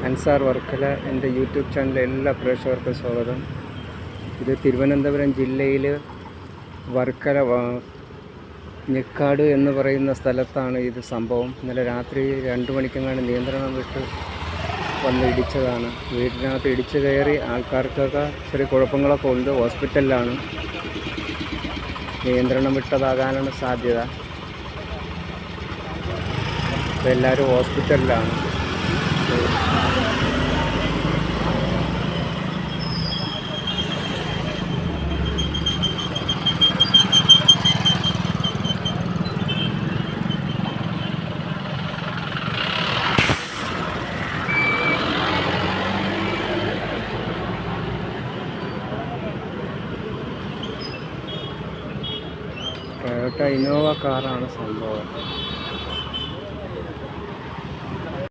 അൻസാർ വർക്കല എൻ്റെ യൂട്യൂബ് ചാനലിലെ എല്ലാ പ്രേക്ഷകർക്കും സ്വാഗതം. ഇത് തിരുവനന്തപുരം ജില്ലയിൽ വർക്കല ഞെക്കാട് എന്ന് പറയുന്ന സ്ഥലത്താണ് ഇത് സംഭവം. ഇന്നലെ രാത്രി 2 മണിക്കെങ്ങാണ്ട് നിയന്ത്രണം വിട്ട് വന്ന് ഇടിച്ചതാണ്. വീടിനകത്ത് ഇടിച്ചു കയറി ആൾക്കാർക്കൊക്കെ ചെറിയ കുഴപ്പങ്ങളൊക്കെ ഉണ്ട്. ഹോസ്പിറ്റലിലാണ്. നിയന്ത്രണം വിട്ടതാകാനാണ് സാധ്യത. അപ്പോൾ എല്ലാവരും ഹോസ്പിറ്റലിലാണ്. ടൊയോട്ട ഇന്നോവ കാറാണ് സംഭവം.